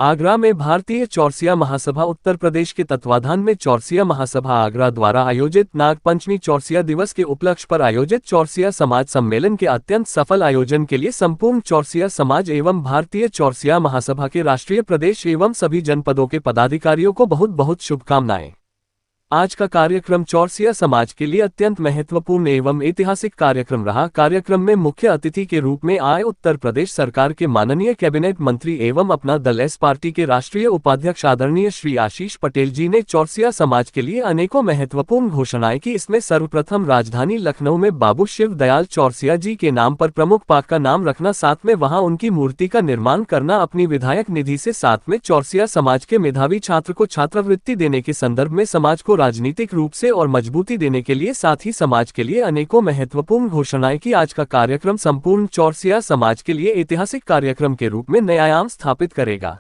आगरा में भारतीय चौरसिया महासभा उत्तर प्रदेश के तत्वाधान में चौरसिया महासभा आगरा द्वारा आयोजित नागपंचमी चौरसिया दिवस के उपलक्ष्य पर आयोजित चौरसिया समाज सम्मेलन के अत्यंत सफल आयोजन के लिए संपूर्ण चौरसिया समाज एवं भारतीय चौरसिया महासभा के राष्ट्रीय प्रदेश एवं सभी जनपदों के पदाधिकारियों को बहुत बहुत शुभकामनाएं। आज का कार्यक्रम चौरसिया समाज के लिए अत्यंत महत्वपूर्ण एवं ऐतिहासिक कार्यक्रम रहा। कार्यक्रम में मुख्य अतिथि के रूप में आए उत्तर प्रदेश सरकार के माननीय कैबिनेट मंत्री एवं अपना दल एस पार्टी के राष्ट्रीय उपाध्यक्ष आदरणीय श्री आशीष पटेल जी ने चौरसिया समाज के लिए अनेकों महत्वपूर्ण घोषणाएं की। इसमें सर्वप्रथम राजधानी लखनऊ में बाबू शिव दयाल चौरसिया जी के नाम पर प्रमुख पार्क का नाम रखना, साथ में वहां उनकी मूर्ति का निर्माण करना, अपनी विधायक निधि से साथ में चौरसिया समाज के मेधावी छात्र को छात्रवृत्ति देने के संदर्भ में समाज को राजनीतिक रूप से और मजबूती देने के लिए, साथ ही समाज के लिए अनेकों महत्वपूर्ण घोषणाएं की। आज का कार्यक्रम संपूर्ण चौरसिया समाज के लिए ऐतिहासिक कार्यक्रम के रूप में नया आयाम स्थापित करेगा।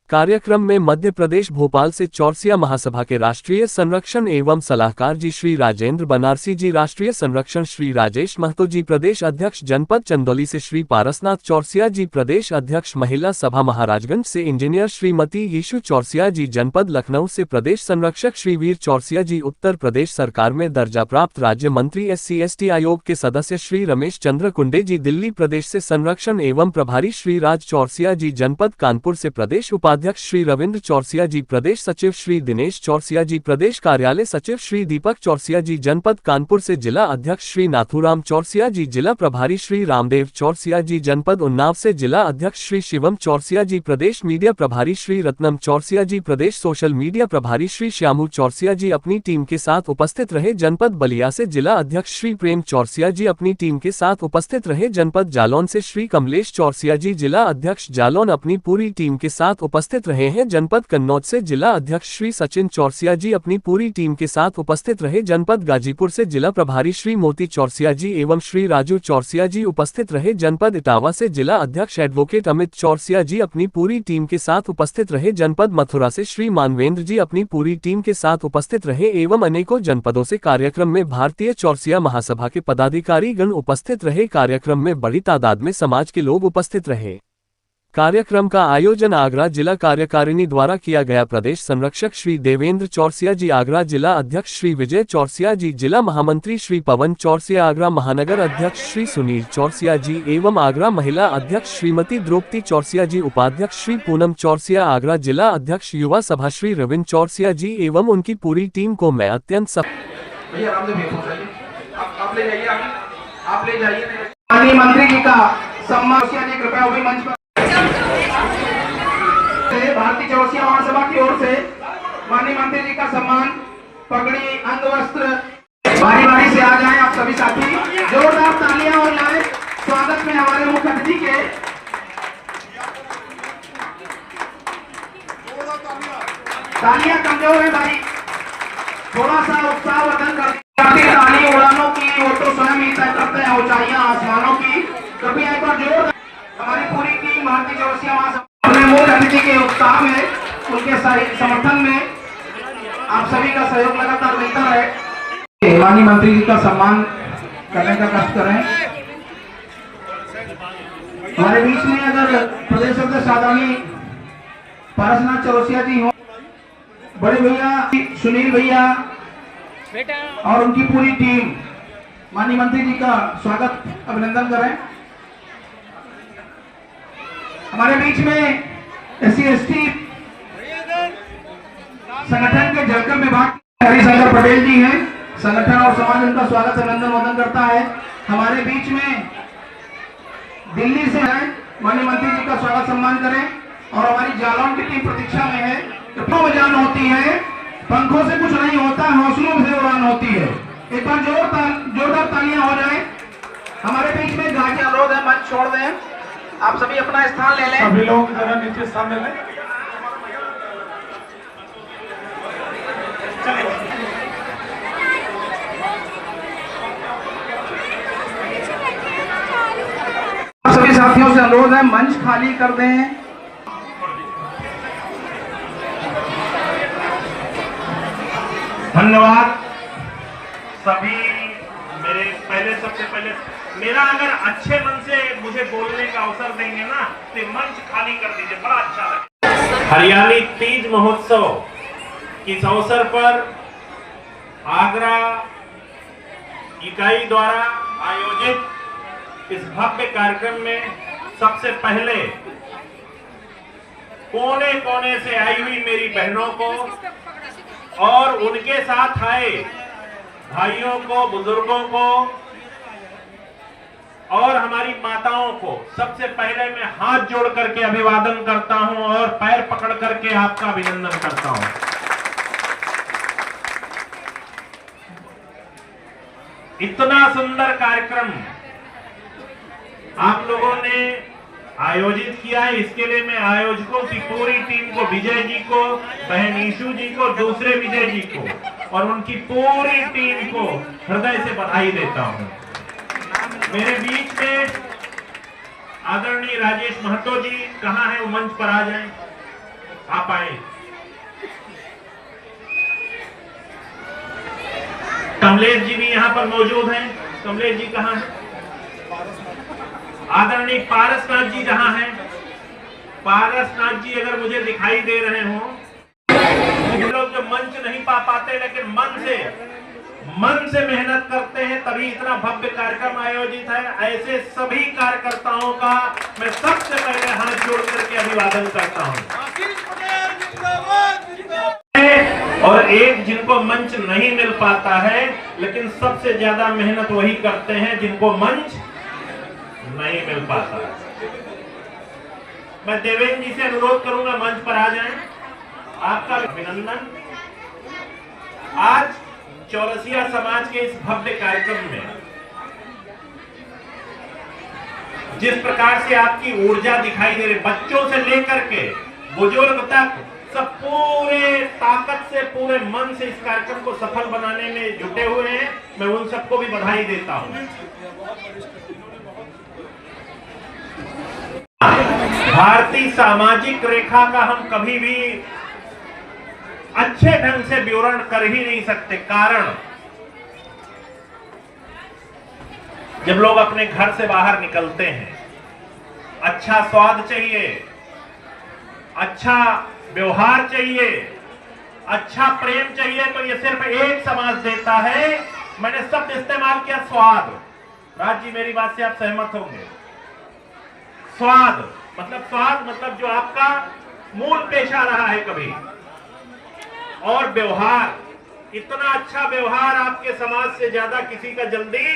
कार्यक्रम में मध्य प्रदेश भोपाल से चौरसिया महासभा के राष्ट्रीय संरक्षण एवं सलाहकार जी श्री राजेंद्र बनारसी जी, राष्ट्रीय संरक्षण श्री राजेश महतो जी, प्रदेश अध्यक्ष जनपद चंदौली से श्री पारसनाथ चौरसिया जी, प्रदेश अध्यक्ष महिला सभा महाराजगंज से इंजीनियर श्रीमती यीशु चौरसिया जी, जनपद लखनऊ से प्रदेश संरक्षक श्री वीर चौरसिया जी, उत्तर प्रदेश सरकार में दर्जा प्राप्त राज्य मंत्री SC/ST आयोग के सदस्य श्री रमेश चंद्र कुंडे जी, दिल्ली प्रदेश से संरक्षण एवं प्रभारी श्री राज चौरसिया जी, जनपद कानपुर से प्रदेश अध्यक्ष श्री रविंद्र चौरसिया जी, प्रदेश सचिव श्री दिनेश चौरसिया जी, प्रदेश कार्यालय सचिव श्री दीपक चौरसिया जी, जनपद कानपुर से जिला अध्यक्ष श्री नाथूराम चौरसिया जी, जिला प्रभारी श्री रामदेव चौरसिया जी, जनपद उन्नाव से जिला अध्यक्ष श्री शिवम चौरसिया जी, प्रदेश मीडिया प्रभारी श्री रत्नम चौरसिया जी, प्रदेश सोशल मीडिया प्रभारी श्री श्यामू चौरसिया जी अपनी टीम के साथ उपस्थित रहे। जनपद बलिया से जिला अध्यक्ष श्री प्रेम चौरसिया जी अपनी टीम के साथ उपस्थित रहे। जनपद जालौन से श्री कमलेश चौरसिया जी, जिला अध्यक्ष जालौन अपनी पूरी टीम के साथ उपस्थित रहे हैं। जनपद कन्नौज से जिला अध्यक्ष श्री सचिन चौरसिया जी अपनी पूरी टीम के साथ उपस्थित रहे। जनपद गाजीपुर से जिला प्रभारी श्री मोती चौरसिया जी एवं श्री राजू चौरसिया जी उपस्थित रहे। जनपद इटावा से जिला अध्यक्ष एडवोकेट अमित चौरसिया जी अपनी पूरी टीम के साथ उपस्थित रहे। जनपद मथुरा से श्री मानवेंद्र जी अपनी पूरी टीम के साथ उपस्थित रहे एवं अनेकों जनपदों से कार्यक्रम में भारतीय चौरसिया महासभा के पदाधिकारी गण उपस्थित रहे। कार्यक्रम में बड़ी तादाद में समाज के लोग उपस्थित रहे। कार्यक्रम का आयोजन आगरा जिला कार्यकारिणी द्वारा किया गया। प्रदेश संरक्षक श्री देवेंद्र चौरसिया जी, आगरा जिला अध्यक्ष श्री विजय चौरसिया जी, जिला महामंत्री श्री पवन चौरसिया, आगरा महानगर अध्यक्ष श्री सुनील चौरसिया जी एवं आगरा महिला अध्यक्ष श्रीमती द्रौपदी चौरसिया जी, उपाध्यक्ष श्री पूनम चौरसिया, आगरा जिला अध्यक्ष युवा सभा श्री रविंद्र चौरसिया जी एवं उनकी पूरी टीम को मैं अत्यंत मंत्री जी का सम्मान कृपया भारतीय चौरसिया महासभा की ओर से माननीय मंत्री जी का सम्मान पगड़ी अंग वस्त्र बारी बारी से आ जाएं। आप सभी साथी जोरदार तालियां हो जाए स्वागत में हमारे मुख्य अतिथि के। तालियां कमजोर है भाई, थोड़ा सा उत्साह वर्धन करते ताली उड़ानों की वो तो स्वयं ही तय करते हैं ऊंचाइयां आसमानों की। कृपया एक बार जोर हमारी पूरी टीम भारतीय चौरसिया महासभा मूल अतिथि के उत्साह में, उनके समर्थन में आप सभी का सहयोग लगातार मिलता रहे। माननीय मंत्री जी का सम्मान करने का कष्ट करें। हमारे बीच में अगर प्रदेश अध्यक्ष आदरणीय पारसनाथ चौरसिया जी हो, बड़े भैया सुनील भैया और उनकी पूरी टीम माननीय मंत्री जी का स्वागत अभिनंदन करें। हमारे बीच में SC/ST संगठन के जलकर विभाग हरिशंकर पटेल जी हैं। संगठन और समाज उनका स्वागत अभिनंदन वंदन करता है। हमारे बीच में दिल्ली से है, माननीय मंत्री जी का स्वागत सम्मान करें। और हमारी जालौन की टीम प्रतीक्षा में है। उड़ान होती है, पंखों से कुछ नहीं होता, हौसलों से उड़ान होती है। एक बार जोरदार तालियां हो जाए। हमारे बीच में गाड़ी अनुरोध है, मंच छोड़ दें, आप सभी अपना स्थान ले लें। सभी लोग जरा नीचे सामने लें। सभी साथियों से अनुरोध है मंच खाली कर दें। धन्यवाद सभी। सबसे पहले मेरा अगर अच्छे मन से मुझे बोलने का अवसर देंगे ना तो मंच खाली कर दीजिए, बड़ा अच्छा लगेगा। हरियाली तीज महोत्सव इस अवसर पर आगरा इकाई द्वारा आयोजित इस भव्य कार्यक्रम में सबसे पहले कोने कोने से आई हुई मेरी बहनों को और उनके साथ आए भाइयों को, बुजुर्गों को और हमारी माताओं को सबसे पहले मैं हाथ जोड़ करके अभिवादन करता हूं और पैर पकड़ करके आपका अभिनंदन करता हूं। इतना सुंदर कार्यक्रम आप लोगों ने आयोजित किया है, इसके लिए मैं आयोजकों की पूरी टीम को, विजय जी को, बहन ईशू जी को, दूसरे विजय जी को और उनकी पूरी टीम को हृदय से बधाई देता हूं। मेरे बीच में आदरणीय राजेश महतो जी कहां है, वो मंच पर आ जाएं, आप आए। कमलेश जी भी यहां पर मौजूद हैं। कमलेश जी कहां हैं? आदरणीय पारसनाथ जी जहां हैं। पारसनाथ जी अगर मुझे दिखाई दे रहे हो, हम लोग जो मंच नहीं पा पाते लेकिन मन से मेहनत करते हैं, तभी इतना भव्य कार्यक्रम आयोजित है। ऐसे सभी कार्यकर्ताओं का मैं सबसे पहले हाथ जोड़ करके अभिवादन करता हूं। और एक जिनको मंच नहीं मिल पाता है, लेकिन सबसे ज्यादा मेहनत वही करते हैं जिनको मंच नहीं मिल पाता है। मैं देवेंद्र जी से अनुरोध करूंगा मंच पर आ जाएं। आपका अभिनंदन। आज चौरसिया समाज के इस भव्य कार्यक्रम में जिस प्रकार से आपकी ऊर्जा दिखाई दे रही, बच्चों से लेकर के बुजुर्ग तक सब पूरे ताकत से, पूरे मन से इस कार्यक्रम को सफल बनाने में जुटे हुए हैं, मैं उन सबको भी बधाई देता हूं। भारतीय सामाजिक रेखा का हम कभी भी अच्छे ढंग से विवरण कर ही नहीं सकते। कारण जब लोग अपने घर से बाहर निकलते हैं, अच्छा स्वाद चाहिए, अच्छा व्यवहार चाहिए, अच्छा प्रेम चाहिए, तो ये सिर्फ एक समाज देता है। मैंने शब्द इस्तेमाल किया स्वाद। राज जी मेरी बात से आप सहमत होंगे। स्वाद मतलब जो आपका मूल पेशा रहा है कभी, और व्यवहार, इतना अच्छा व्यवहार आपके समाज से ज्यादा किसी का जल्दी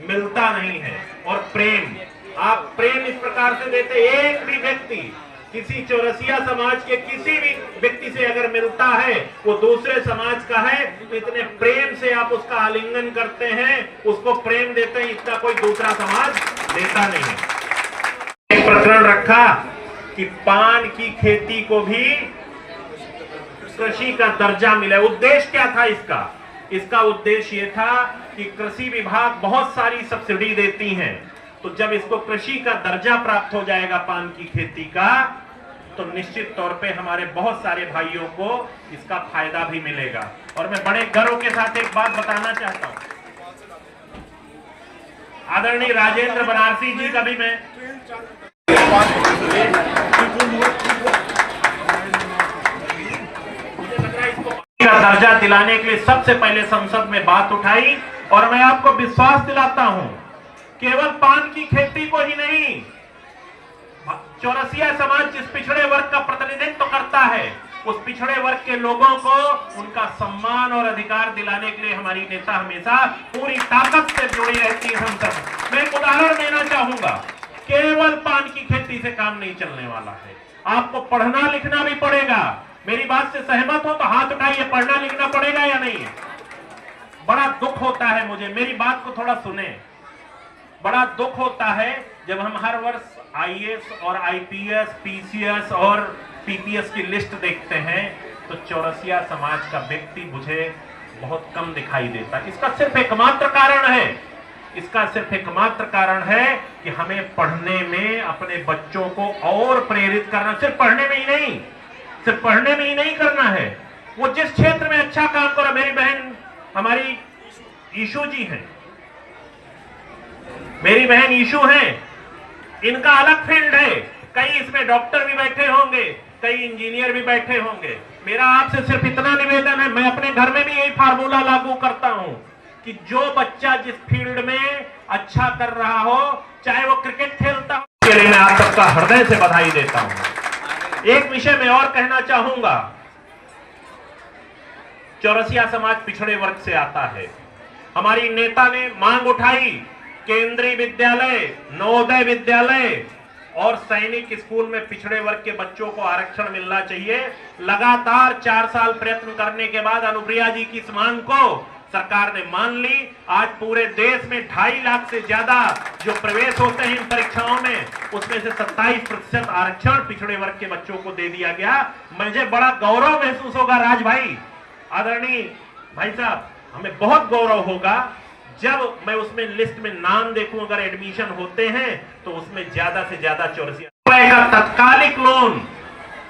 मिलता नहीं है। और प्रेम, आप प्रेम इस प्रकार से देते, एक भी व्यक्ति किसी चौरसिया समाज के किसी भी व्यक्ति से अगर मिलता है, वो दूसरे समाज का है, तो इतने प्रेम से आप उसका आलिंगन करते हैं, उसको प्रेम देते हैं, इतना कोई दूसरा समाज देता नहीं है। एक प्रकरण रखा कि पान की खेती को भी कृषि का दर्जा मिले। उद्देश्य क्या था इसका उद्देश्य ये था कि कृषि विभाग बहुत सारी सब्सिडी देती हैं, तो जब इसको कृषि का दर्जा प्राप्त हो जाएगा पान की खेती का, तो निश्चित तौर पे हमारे बहुत सारे भाइयों को इसका फायदा भी मिलेगा। और मैं बड़े गर्व के साथ एक बात बताना चाहता हूं, आदरणीय राजेंद्र बनारसी जी का भी मैं का दर्जा दिलाने के लिए सबसे पहले संसद में बात उठाई, और मैं आपको विश्वास दिलाता हूं, केवल पान की खेती को ही नहीं, चौरसिया समाज जिस पिछड़े वर्ग का प्रतिनिधित्व करता है, उस पिछड़े वर्ग के लोगों को उनका सम्मान और अधिकार दिलाने के लिए हमारी नेता हमेशा पूरी ताकत से जुड़ी रहती है। हम सब, मैं एक उदाहरण देना चाहूंगा, केवल पान की खेती से काम नहीं चलने वाला है, आपको पढ़ना लिखना भी पड़ेगा। मेरी बात से सहमत हो तो हाथ उठाइए, पढ़ना लिखना पड़ेगा या नहीं? बड़ा दुख होता है मुझे, मेरी बात को थोड़ा सुने। बड़ा दुख होता है जब हम हर वर्ष आईएएस और आईपीएस, पीसीएस और पीपीएस की लिस्ट देखते हैं, तो चौरसिया समाज का व्यक्ति मुझे बहुत कम दिखाई देता। इसका सिर्फ एकमात्र कारण है कि हमें पढ़ने में अपने बच्चों को और प्रेरित करना, सिर्फ पढ़ने में ही नहीं करना है। वो जिस क्षेत्र में अच्छा काम करो, मेरी बहन हमारी ईशू जी हैं, मेरी बहन ईशू हैं, इनका अलग फील्ड है, कई इसमें डॉक्टर भी बैठे होंगे, कई इंजीनियर भी बैठे होंगे। मेरा आपसे सिर्फ इतना निवेदन है, मैं अपने घर में भी यही फार्मूला लागू करता हूं कि जो बच्चा जिस फील्ड में अच्छा कर रहा हो, चाहे वो क्रिकेट खेलता हो, के लिए मैं आप सबका हृदय से बधाई देता हूं। एक विषय में और कहना चाहूंगा, चौरसिया समाज पिछड़े वर्ग से आता है। हमारी नेता ने मांग उठाई, केंद्रीय विद्यालय, नवोदय विद्यालय और सैनिक स्कूल में पिछड़े वर्ग के बच्चों को आरक्षण मिलना चाहिए। लगातार 4 साल प्रयत्न करने के बाद अनुप्रिया जी की इस मांग को सरकार ने मान ली। आज पूरे देश में 2.5 लाख से ज्यादा जो प्रवेश होते हैं इन परीक्षाओं में, उसमें से 27% आरक्षण पिछड़े वर्ग के बच्चों को दे दिया गया। मुझे बड़ा गौरव महसूस होगा राज भाई, आदरणीय भाई साहब, हमें बहुत गौरव होगा जब मैं उसमें लिस्ट में नाम देखूं, अगर एडमिशन होते हैं तो उसमें ज्यादा से ज्यादा चौरसिया का तत्कालिक लोन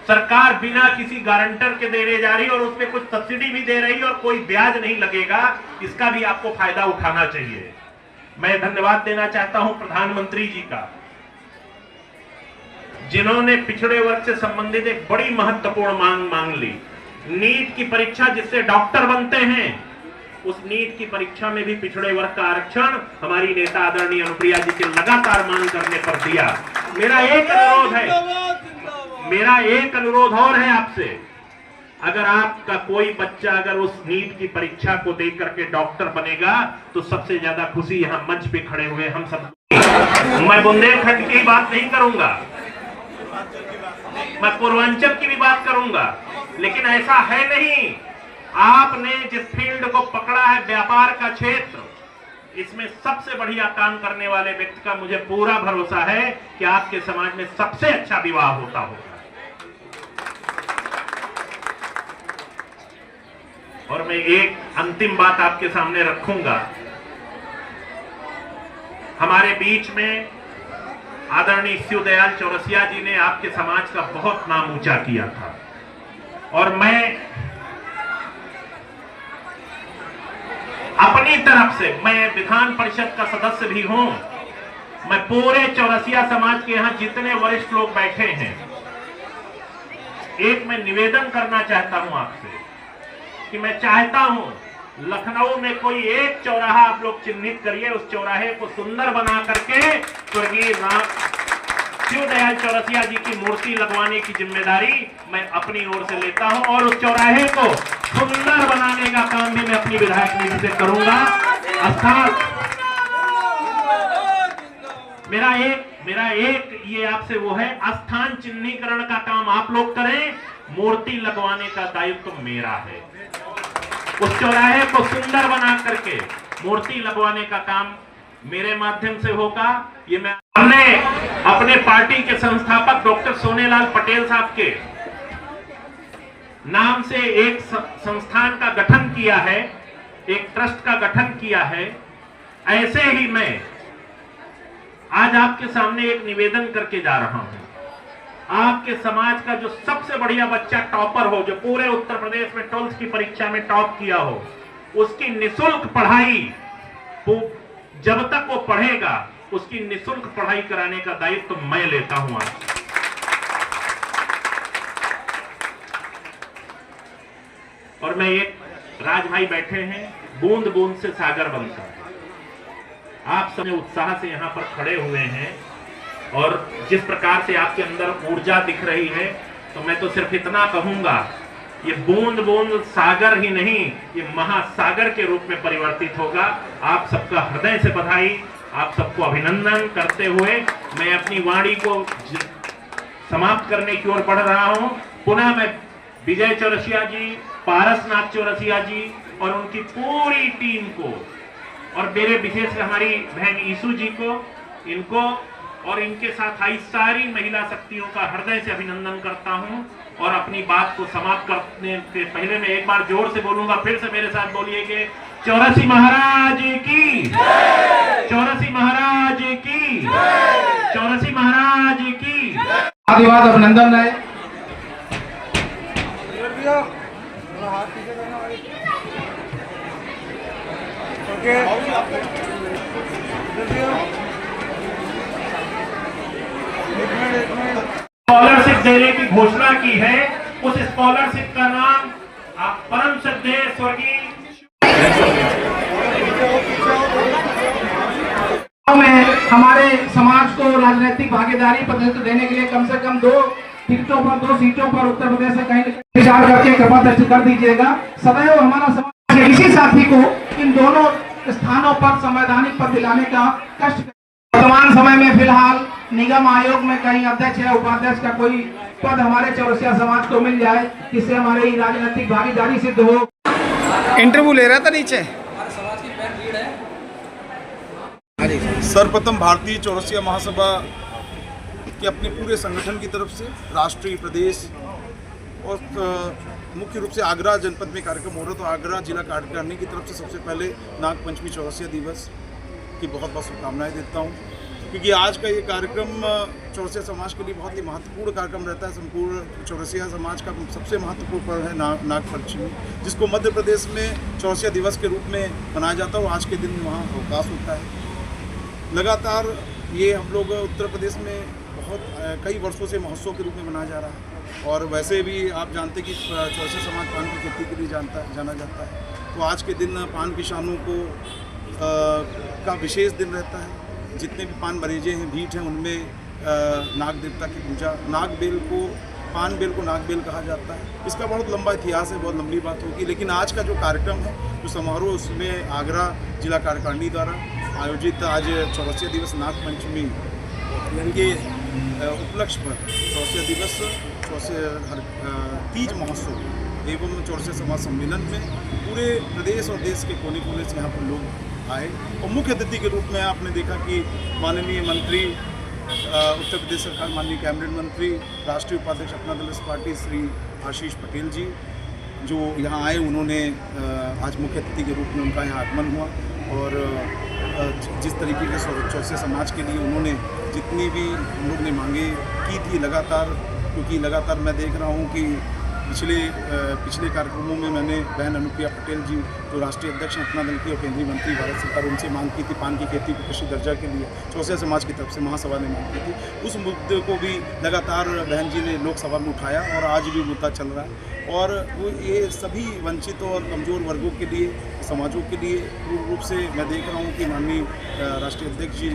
सरकार बिना किसी गारंटर के देने जा रही है और उसमें कुछ सब्सिडी भी दे रही है और कोई ब्याज नहीं लगेगा। इसका भी आपको फायदा उठाना चाहिए। मैं धन्यवाद देना चाहता हूं प्रधानमंत्री जी का, जिन्होंने पिछड़े वर्ग से संबंधित एक बड़ी महत्वपूर्ण मांग ली। नीट की परीक्षा जिससे डॉक्टर बनते हैं, उस नीट की परीक्षा में भी पिछड़े वर्ग का आरक्षण हमारी नेता आदरणीय अनुप्रिया जी के लगातार मांग करने पर दिया। मेरा एक अनुरोध और है आपसे, अगर आपका कोई बच्चा अगर उस नीट की परीक्षा को देख करके डॉक्टर बनेगा तो सबसे ज्यादा खुशी यहां मंच पे खड़े हुए हम सब। मैं बुंदेलखंड की बात नहीं करूंगा, मैं पूर्वांचल की भी बात करूंगा, लेकिन ऐसा है नहीं। आपने जिस फील्ड को पकड़ा है, व्यापार का क्षेत्र, इसमें सबसे बढ़िया काम करने वाले व्यक्ति का मुझे पूरा भरोसा है कि आपके समाज में सबसे अच्छा विवाह होता होगा। और मैं एक अंतिम बात आपके सामने रखूंगा। हमारे बीच में आदरणीय शिवदयाल चौरसिया जी ने आपके समाज का बहुत नाम ऊंचा किया था और मैं अपनी तरफ से, मैं विधान परिषद का सदस्य भी हूं, मैं पूरे चौरसिया समाज के यहां जितने वरिष्ठ लोग बैठे हैं, एक मैं निवेदन करना चाहता हूं आपसे कि मैं चाहता हूं लखनऊ में कोई एक चौराहा आप लोग चिन्हित करिए, उस चौराहे को सुंदर बना करके स्वर्गीय शिवदयाल चौरसिया जी की मूर्ति लगवाने की जिम्मेदारी मैं अपनी ओर से लेता हूं और उस चौराहे को सुंदर बनाने का काम भी मैं अपनी विधायक निधि से करूंगा। मेरा एक ये आपसे वो है, स्थान चिन्हीकरण का काम आप लोग करें, मूर्ति लगवाने का दायित्व तो मेरा है। उस चौराहे को सुंदर बना करके मूर्ति लगवाने का काम मेरे माध्यम से होगा। ये मैं हमने अपने पार्टी के संस्थापक डॉक्टर सोनेलाल पटेल साहब के नाम से एक संस्थान का गठन किया है, एक ट्रस्ट का गठन किया है। ऐसे ही मैं आज आपके सामने एक निवेदन करके जा रहा हूं। आपके समाज का जो सबसे बढ़िया बच्चा टॉपर हो, जो पूरे उत्तर प्रदेश में 12th की परीक्षा में टॉप किया हो, उसकी निःशुल्क पढ़ाई, जब तक वो पढ़ेगा उसकी निःशुल्क पढ़ाई कराने का दायित्व तो मैं लेता हूं आज। और मैं एक राज भाई बैठे हैं, बूंद बूंद से सागर बनता है। आप सब उत्साह से यहाँ पर खड़े हुए हैं और जिस प्रकार से आपके अंदर ऊर्जा दिख रही है, तो मैं तो सिर्फ इतना कहूंगा, ये बूंद बूंद सागर ही नहीं, ये महासागर के रूप में परिवर्तित होगा। आप सबका हृदय से बधाई, आप सबको अभिनंदन करते हुए मैं अपनी वाणी को समाप्त करने की ओर बढ़ रहा हूं। पुनः मैं विजय चौरसिया जी, पारसनाथ चौरसिया जी और उनकी पूरी टीम को और मेरे विशेष हमारी बहन ईसू जी को, इनको और इनके साथ आई सारी महिला शक्तियों का हृदय से अभिनंदन करता हूं। और अपनी बात को समाप्त करने से पहले मैं एक बार जोर से बोलूंगा, फिर से मेरे साथ बोलिए कि चौरसी महाराज की, चौरसी महाराज की, चौरसी महाराज की। आदिवाद अभिनंदन है। स्कॉलरशिप स्कॉलरशिप देने की घोषणा की है। उस स्कॉलरशिप का नाम परम श्रद्धेय स्वर्गीय में हमारे समाज को राजनीतिक भागीदारी प्रतिनिधित्व देने के लिए कम से कम 2 सीटों पर उत्तर प्रदेश से कहीं विचार करके कृपा दृष्टि कर दीजिएगा। सदैव हमारा समाज इसी साथी को इन दोनों स्थानों पर संवैधानिक पद दिलाने का कष्ट। वर्तमान समय में फिलहाल निगम आयोग में कहीं अध्यक्ष या उपाध्यक्ष का कोई पद हमारे चौरसिया समाज को मिल जाए, जिससे हमारी राजनीतिक भागीदारी सिद्ध हो। इंटरव्यू ले रहा था नीचे। सर्वप्रथम भारतीय चौरसिया महासभा के अपने पूरे संगठन की तरफ से राष्ट्रीय प्रदेश और मुख्य रूप से आगरा जनपद में कार्यक्रम हो रहा, तो आगरा जिला कार्यकारिणी की तरफ से सबसे पहले नागपंचमी चौरसिया दिवस की बहुत बहुत शुभकामनाएं देता हूं, क्योंकि आज का ये कार्यक्रम चौरसिया समाज के लिए बहुत ही महत्वपूर्ण कार्यक्रम रहता है। संपूर्ण चौरसिया समाज का सबसे महत्वपूर्ण पर्व है नागपंचमी, जिसको मध्य प्रदेश में चौरसिया दिवस के रूप में मनाया जाता है और आज के दिन वहाँ अवकाश होता है। लगातार ये हम लोग उत्तर प्रदेश में बहुत कई वर्षों से महोत्सव के रूप में मनाया जा रहा है, और वैसे भी आप जानते कि चौरसिया समाज पान की खेती के लिए जाना जाता है। तो आज के दिन पान किसानों को का विशेष दिन रहता है। जितने भी पान बरेजे हैं, भीट हैं, उनमें नाग देवता की पूजा, पान बेल को नागबेल कहा जाता है। इसका बहुत लंबा इतिहास है, बहुत लंबी बात होगी, लेकिन आज का जो कार्यक्रम है, जो समारोह, उसमें आगरा जिला कार्यकारिणी द्वारा आयोजित आज चौरसिया दिवस नागपंचमी के उपलक्ष्य पर चौरसिया दिवस, तीज महोत्सव एवं चौरसिया समाज सम्मेलन में पूरे प्रदेश और देश के कोने कोने से यहाँ पर लोग आए, और मुख्य अतिथि के रूप में आपने देखा कि माननीय मंत्री उत्तर प्रदेश सरकार, माननीय कैबिनेट मंत्री, राष्ट्रीय उपाध्यक्ष अपना दल पार्टी श्री आशीष पटेल जी जो यहाँ आए, उन्होंने आज मुख्य अतिथि के रूप में उनका यहाँ आगमन हुआ, और जिस तरीके के चौरसिया समाज के लिए उन्होंने जितनी भी हम लोग ने मांगे की थी लगातार, क्योंकि लगातार मैं देख रहा हूँ कि पिछले कार्यक्रमों में मैंने बहन अनुप्रिया पटेल जी जो राष्ट्रीय अध्यक्ष हैं अपना दल की और केंद्रीय मंत्री भारत सरकार, उनसे मांग की थी पान की खेती को कृषि दर्जा के लिए। चौरसिया समाज की तरफ से महासभा ने मांग की थी। उस मुद्दे को भी लगातार बहन जी ने लोकसभा में उठाया और आज भी मुद्दा चल रहा है, और वो ये सभी वंचित और कमज़ोर वर्गों के लिए, समाजों के लिए पूर्ण रूप से मैं देख रहा हूँ कि माननीय राष्ट्रीय अध्यक्ष जी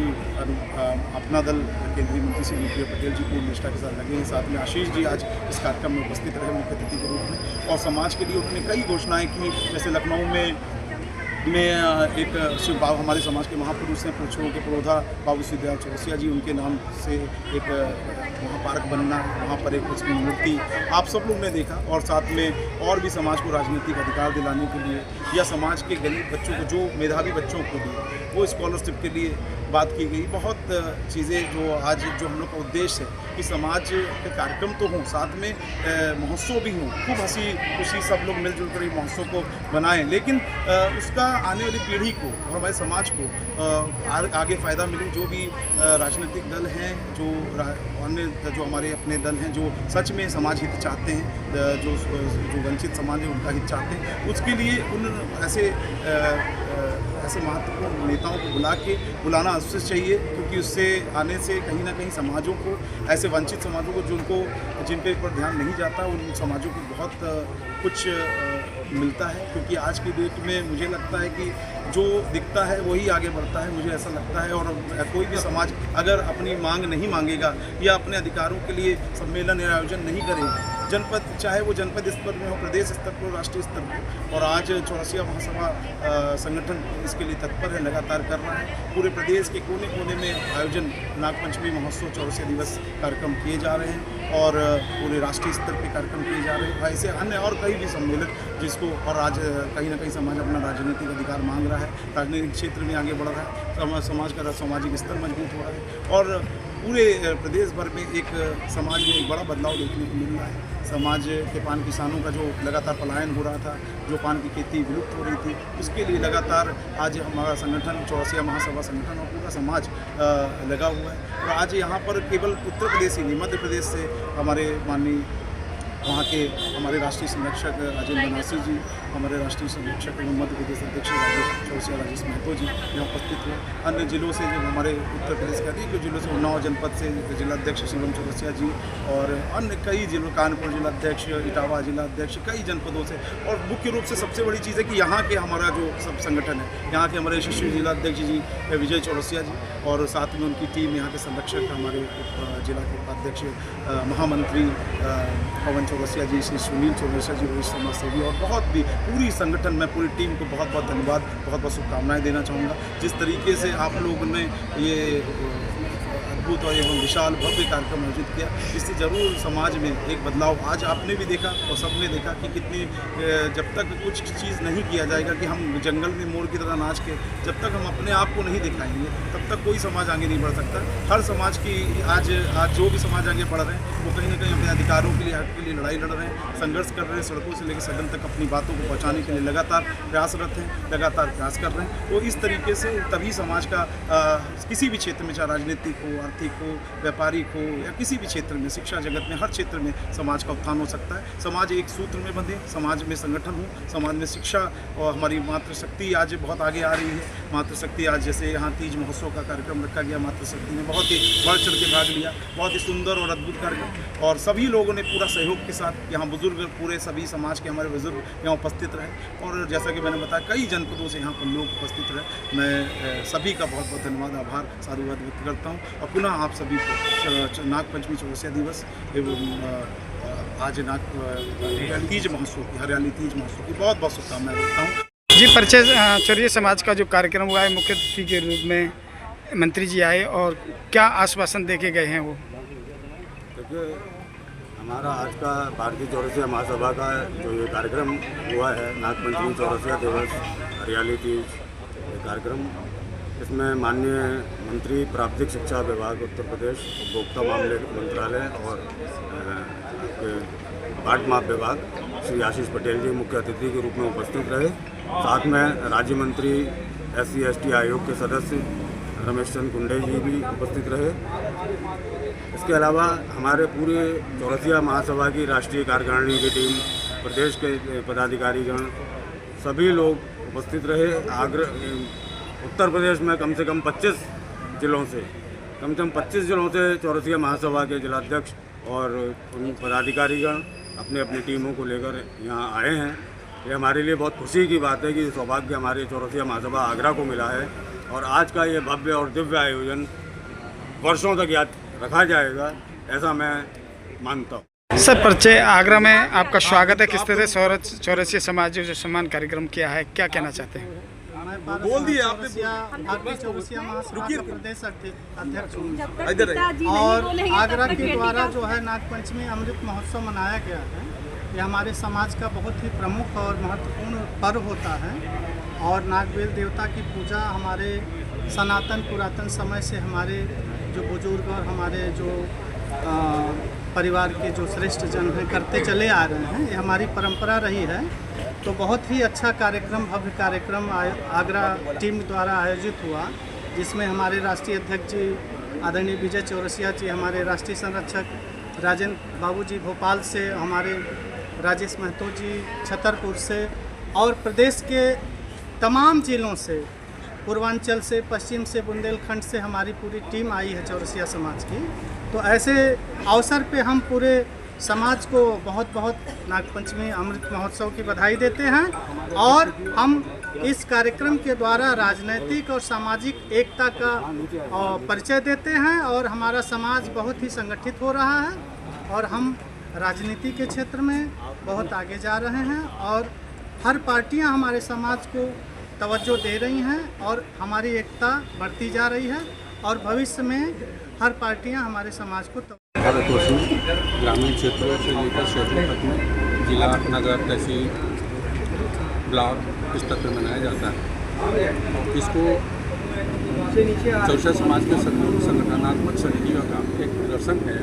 अपना दल केंद्रीय मंत्री श्री अनुप्रिया पटेल जी पूर्ण निष्ठा के साथ लगे हैं। साथ में आशीष जी आज इस कार्यक्रम में उपस्थित रहे मुख्य अतिथि के रूप में, और समाज के लिए उन्होंने कई घोषणाएं की। जैसे लखनऊ में एक शिव बाबा हमारे समाज के महापुरुष हैं, पुरुषों के पुरोधा बाबू सिद्धदयाल चौरसिया जी, उनके नाम से एक वहाँ पार्क बनना, वहाँ पर एक उसकी मूर्ति आप सब लोग ने देखा, और साथ में और भी समाज को राजनीतिक अधिकार दिलाने के लिए या समाज के गरीब बच्चों को, जो मेधावी बच्चों को भी वो स्कॉलरशिप के लिए बात की गई। बहुत चीज़ें जो आज जो हम लोग का उद्देश्य है कि समाज के कार्यक्रम तो हों, साथ में महोत्सव भी हों, खूब हंसी खुशी सब लोग मिलजुल कर महोत्सव को बनाएं, लेकिन उसका आने वाली पीढ़ी को और हमारे समाज को आगे फ़ायदा मिले। जो भी राजनीतिक दल हैं, जो अन्य जो हमारे अपने दल हैं, जो सच में समाज हित चाहते हैं, जो वंचित समाज है उनका हित चाहते हैं, उसके लिए उन ऐसे महत्वपूर्ण नेताओं को बुलाना अवश्य चाहिए, क्योंकि उससे आने से कहीं ना कहीं समाजों को, ऐसे वंचित समाजों को जिन पे पर ध्यान नहीं जाता, उन समाजों को बहुत कुछ मिलता है। क्योंकि आज की डेट में मुझे लगता है कि जो दिखता है वही आगे बढ़ता है, मुझे ऐसा लगता है। और कोई भी समाज अगर अपनी मांग नहीं मांगेगा या अपने अधिकारों के लिए सम्मेलन या आयोजन नहीं करेगा, जनपद, चाहे वो जनपद स्तर में हो, प्रदेश स्तर पर, राष्ट्रीय स्तर पर, और आज चौरसिया महासभा संगठन इसके लिए तत्पर है, लगातार कर रहा है। पूरे प्रदेश के कोने कोने में आयोजन नागपंचमी महोत्सव, चौरसिया दिवस कार्यक्रम किए जा रहे हैं, और पूरे राष्ट्रीय स्तर पर कार्यक्रम किए जा रहे हैं। ऐसे अन्य और कई भी सम्मेलन जिसको, और आज कहीं ना कहीं समाज अपना राजनीतिक अधिकार मांग रहा है, राजनीतिक क्षेत्र में आगे बढ़ रहा है, समाज का सामाजिक स्तर मजबूत हो रहा है, और पूरे प्रदेश भर में एक समाज में एक बड़ा बदलाव देखने को मिल रहा है। समाज के पान किसानों का जो लगातार पलायन हो रहा था, जो पान की खेती विलुप्त हो रही थी, उसके लिए लगातार आज हमारा संगठन, चौरसिया महासभा संगठन और पूरा समाज लगा हुआ है। और आज यहाँ पर केवल उत्तर प्रदेश ही नहीं, मध्य प्रदेश से हमारे माननीय वहाँ के हमारे राष्ट्रीय संरक्षक राजेंद्र बनासी जी, हमारे राष्ट्रीय संरक्षक एवं मध्य प्रदेश अध्यक्ष चौरसिया राजेश महतो जी यहाँ उपस्थित हुए। अन्य जिलों से जब हमारे उत्तर प्रदेश के अधिक जिलों से उन्नाव जनपद से जिलाध्यक्ष शिवम चौरसिया जी और अन्य कई जिलों, कानपुर जिलाध्यक्ष, इटावा जिलाध्यक्ष, कई जनपदों से। और मुख्य रूप से सबसे बड़ी चीज़ है कि यहाँ के हमारा जो सब संगठन है, यहाँ के हमारे यशस्वी जिलाध्यक्ष जी विजय चौरसिया जी और साथ में उनकी टीम, यहाँ के संरक्षक हमारे जिला के उपाध्यक्ष महामंत्री पवन चौरसिया जी, श्री सुनील चौरसिया जी, रोहित समाज सेवी और बहुत भी पूरी संगठन में पूरी टीम को बहुत बहुत धन्यवाद, बहुत बहुत शुभकामनाएं देना चाहूँगा। जिस तरीके से आप लोगों ने ये अद्भुत और एवं विशाल भव्य कार्यक्रम आयोजित किया, इससे जरूर समाज में एक बदलाव आज आपने भी देखा और सबने देखा कि कितनी जब तक कुछ चीज़ नहीं किया जाएगा कि हम जंगल में मोर की तरह नाच के जब तक हम अपने आप को नहीं दिखाएंगे तब तक कोई समाज आगे नहीं बढ़ सकता। हर समाज की आज जो भी समाज आगे बढ़ रहे हैं वो कहीं ना कहीं अपने अधिकारों के लिए, हक के लिए लड़ाई लड़ रहे हैं, संघर्ष कर रहे हैं, सड़कों से लेकर सदन तक अपनी बातों को पहुँचाने के लिए लगातार प्रयासरत हैं, लगातार प्रयास कर रहे हैं। तो इस तरीके से तभी समाज का किसी भी क्षेत्र में, चाहे राजनीतिक हो, आर्थिक हो, व्यापारिक हो या किसी भी क्षेत्र में, शिक्षा जगत में, हर क्षेत्र में समाज का उत्थान हो सकता है। समाज एक सूत्र में बंधे, समाज में संगठन हो, समाज में शिक्षा और हमारी मातृशक्ति आज बहुत आगे आ रही है। मातृशक्ति आज जैसे यहाँ तीज महोत्सव का कार्यक्रम रखा गया, मातृशक्ति ने बहुत ही बढ़ चढ़ के भाग लिया, बहुत ही सुंदर और अद्भुत कार्यक्रम और सभी लोगों ने पूरा सहयोग के साथ यहाँ बुजुर्ग, पूरे सभी समाज के हमारे बुजुर्ग यहाँ उपस्थित रहे और जैसा कि मैंने बताया कई जनपदों से यहाँ पर लोग उपस्थित रहे। मैं सभी का बहुत बहुत धन्यवाद, आभार, साधुवाद व्यक्त करता हूँ और पुनः आप सभी को नागपंचमी चौरसिया दिवस एवं आज तीज महोत्सव की, हरियाली तीज महोत्सव की बहुत बहुत शुभकामनाएं देता हूँ। जी, परिचय चौरसिया समाज का जो कार्यक्रम हुआ है, मुख्य अतिथि के रूप में मंत्री जी आए और क्या आश्वासन देके गए हैं वो? देखिए, हमारा आज का भारतीय चौरसिया महासभा का जो ये कार्यक्रम हुआ है, नागपंचमी चौरसिया दिवस हरियाली तीज कार्यक्रम, इसमें माननीय मंत्री प्राप्तिक शिक्षा विभाग उत्तर प्रदेश, उपभोक्ता मामले मंत्रालय और बाट माप विभाग श्री आशीष पटेल जी मुख्य अतिथि के रूप में उपस्थित रहे। साथ में राज्य मंत्री SC/ST आयोग के सदस्य रमेश चंद्र कुंडे जी भी उपस्थित रहे। इसके अलावा हमारे पूरे चौरसिया महासभा की राष्ट्रीय कार्यकारिणी की टीम, प्रदेश के पदाधिकारीगण, सभी लोग उपस्थित रहे। उत्तर प्रदेश में कम से कम 25 जिलों से चौरसिया महासभा के जिलाध्यक्ष और उन पदाधिकारीगण अपने अपनी टीमों को लेकर यहाँ आए हैं। ये हमारे लिए बहुत खुशी की बात है कि सौभाग्य हमारे चौरसिया महासभा आगरा को मिला है और आज का ये भव्य और दिव्य आयोजन वर्षों तक याद रखा जाएगा, ऐसा मैं मानता हूँ। सर, परिचय आगरा में आपका स्वागत है, किस तरह से चौरसिया समाज जो सम्मान कार्यक्रम किया है, क्या कहना चाहते हैं? बोल दिए आपने। भारतीय चौरसिया महासभा का प्रदेश अध्यक्ष हूँ और आगरा के द्वारा जो है नागपंचमी अमृत महोत्सव मनाया गया है। ये हमारे समाज का बहुत ही प्रमुख और महत्वपूर्ण पर्व होता है और नागवेल देवता की पूजा हमारे सनातन पुरातन समय से हमारे जो बुजुर्ग और हमारे जो परिवार के जो श्रेष्ठ जन हैं करते चले आ रहे हैं। ये हमारी परंपरा रही है। तो बहुत ही अच्छा कार्यक्रम, भव्य कार्यक्रम आगरा टीम द्वारा आयोजित हुआ, जिसमें हमारे राष्ट्रीय अध्यक्ष जी आदरणीय विजय चौरसिया जी, हमारे राष्ट्रीय संरक्षक राजेंद्र बाबू जी भोपाल से, हमारे राजेश महतो जी छतरपुर से और प्रदेश के तमाम जिलों से, पूर्वांचल से, पश्चिम से, बुंदेलखंड से हमारी पूरी टीम आई है चौरसिया समाज की। तो ऐसे अवसर पे हम पूरे समाज को बहुत बहुत नागपंचमी अमृत महोत्सव की बधाई देते हैं और हम इस कार्यक्रम के द्वारा राजनीतिक और सामाजिक एकता का परिचय देते हैं और हमारा समाज बहुत ही संगठित हो रहा है और हम राजनीति के क्षेत्र में बहुत आगे जा रहे हैं और हर पार्टियां हमारे समाज को तवज्जो दे रही हैं और हमारी एकता बढ़ती जा रही है और भविष्य में हर पार्टियां हमारे समाज को ग्रामीण क्षेत्रों से लेकर शहरों तक में जिला, नगर, तहसील, ब्लॉक स्तर पर मनाया जाता है। इसको चौरसिया समाज के संगठनात्मक शक्तियों का एक प्रदर्शन है,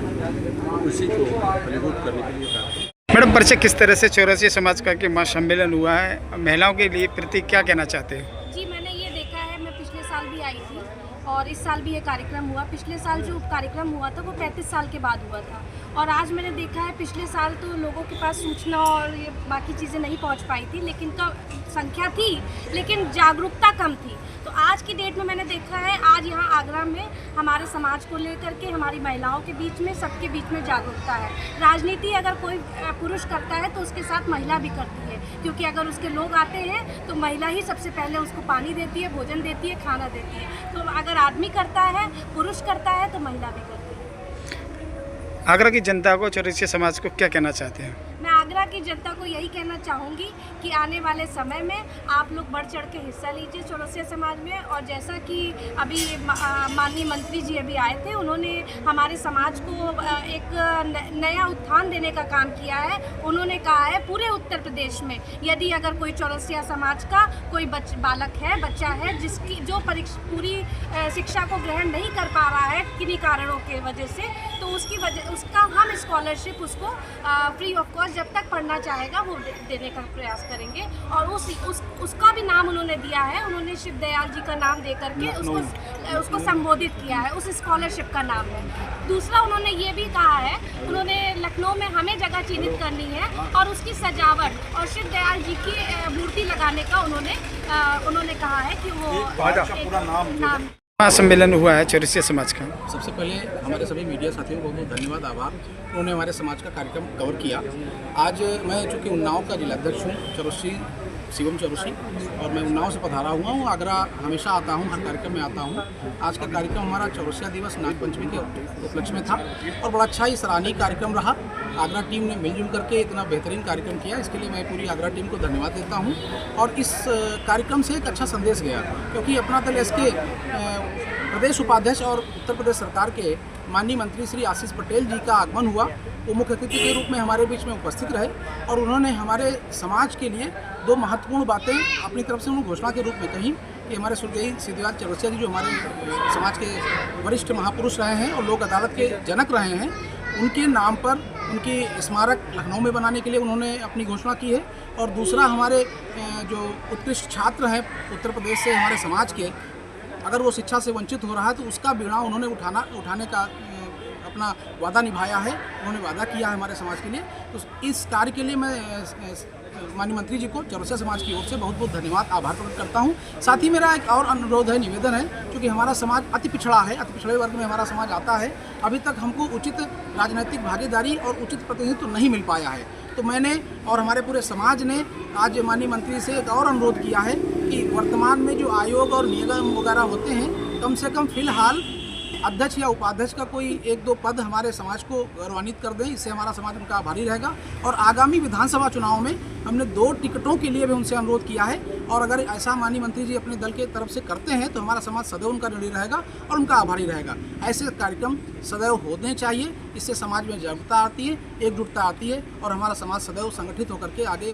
उसी को फलीभूत करने के लिए था। मैडम, परिचय किस तरह से चौरसिया समाज का सम्मेलन हुआ है, महिलाओं के लिए प्रति क्या कहना चाहते हैं? जी, मैंने ये देखा है, मैं पिछले साल भी आई थी और इस साल भी ये कार्यक्रम हुआ। पिछले साल जो कार्यक्रम हुआ था वो 35 साल के बाद हुआ था, और आज मैंने देखा है पिछले साल तो लोगों के पास सूचना और ये बाकी चीज़ें नहीं पहुंच पाई थी, लेकिन संख्या थी लेकिन जागरूकता कम थी। तो आज की डेट में मैंने देखा है आज यहाँ आगरा में हमारे समाज को लेकर के हमारी महिलाओं के बीच में, सबके बीच में जागरूकता है। राजनीति अगर कोई पुरुष करता है तो उसके साथ महिला भी करती है, क्योंकि अगर उसके लोग आते हैं तो महिला ही सबसे पहले उसको पानी देती है, भोजन देती है, खाना देती है। तो अगर आदमी करता है, पुरुष करता है, तो महिला भी करती है। आगरा की जनता को, चौरसिया समाज को क्या कहना चाहते हैं? मैं आगरा की जनता को यही कहना चाहूँगी कि आने वाले समय में आप लोग बढ़ चढ़ के हिस्सा लीजिए चौरसिया समाज में। और जैसा कि अभी माननीय मंत्री जी अभी आए थे, उन्होंने हमारे समाज को एक नया उत्थान देने का काम किया है। उन्होंने कहा है पूरे उत्तर प्रदेश में यदि अगर कोई चौरसिया समाज का कोई बालक है, बच्चा है, जिसकी जो पूरी शिक्षा को ग्रहण नहीं कर पा रहा है किन्हीं कारणों के वजह से, तो उसका हम स्कॉलरशिप उसको फ्री ऑफ कॉस्ट जब तक पढ़ना चाहेगा वो देने का प्रयास करेंगे। और उसका भी नाम उन्होंने दिया है, उन्होंने शिव दयाल जी का नाम दे करके उसको संबोधित किया है उस स्कॉलरशिप का नाम में। दूसरा उन्होंने ये भी कहा है, उन्होंने लखनऊ में हमें जगह चिन्हित करनी है और उसकी सजावट और शिव दयाल जी की मूर्ति लगाने का उन्होंने कहा है कि वो नाम सम्मेलन हुआ है चौरसिया समाज का। सबसे पहले हमारे सभी मीडिया साथियों को बहुत बहुत धन्यवाद, आभार। उन्होंने हमारे समाज का कार्यक्रम कवर किया। आज मैं चूँकि उन्नाव का जिलाध्यक्ष हूँ, चौरसी शिवम चौरसी, और मैं उन्नाव से पधारा हुआ हूँ। आगरा हमेशा आता हूँ, हर कार्यक्रम में आता हूँ। आज का कार्यक्रम हमारा चौरसिया दिवस नागपंचमी के उपलक्ष्य में था और बड़ा अच्छा ही सराहनीय कार्यक्रम रहा। आगरा टीम ने मिलजुल करके इतना बेहतरीन कार्यक्रम किया, इसके लिए मैं पूरी आगरा टीम को धन्यवाद देता हूँ। और इस कार्यक्रम से एक अच्छा संदेश गया, क्योंकि अपना दल इसके प्रदेश उपाध्यक्ष और उत्तर प्रदेश सरकार के माननीय मंत्री श्री आशीष पटेल जी का आगमन हुआ। वो मुख्य अतिथि के रूप में हमारे बीच में उपस्थित रहे और उन्होंने हमारे समाज के लिए दो महत्वपूर्ण बातें अपनी तरफ से उन्होंने घोषणा के रूप में कही कि हमारे स्वर्गीय सिद्धिराज चौरसिया जी जो हमारे समाज के वरिष्ठ महापुरुष रहे हैं और लोक अदालत के जनक रहे हैं, उनके नाम पर उनकी स्मारक लखनऊ में बनाने के लिए उन्होंने अपनी घोषणा की है। और दूसरा, हमारे जो उत्कृष्ट छात्र हैं उत्तर प्रदेश से हमारे समाज के, अगर वो शिक्षा से वंचित हो रहा है तो उसका बीड़ा उन्होंने उठाने का अपना वादा निभाया है, उन्होंने वादा किया है हमारे समाज के लिए। तो इस कार्य के लिए मैं माननीय मंत्री जी को चौरसिया समाज की ओर से बहुत बहुत धन्यवाद, आभार प्रकट करता हूँ। साथ ही मेरा एक और अनुरोध है, निवेदन है, क्योंकि हमारा समाज अति पिछड़ा है, अति पिछड़े वर्ग में हमारा समाज आता है। अभी तक हमको उचित राजनीतिक भागीदारी और उचित प्रतिनिधित्व नहीं मिल पाया है। तो मैंने और हमारे पूरे समाज ने आज माननीय मंत्री से एक और अनुरोध किया है कि वर्तमान में जो आयोग और निगम वगैरह होते हैं, कम से कम फिलहाल अध्यक्ष या उपाध्यक्ष का कोई एक दो पद हमारे समाज को गौरवान्वित कर दें, इससे हमारा समाज उनका आभारी रहेगा। और आगामी विधानसभा चुनाव में हमने 2 टिकटों के लिए भी उनसे अनुरोध किया है, और अगर ऐसा माननीय मंत्री जी अपने दल के तरफ से करते हैं तो हमारा समाज सदैव उनका ऋणी रहेगा और उनका आभारी रहेगा। ऐसे कार्यक्रम सदैव होने चाहिए, इससे समाज में जागरूकता आती है, एकजुटता आती है और हमारा समाज सदैव संगठित होकर के आगे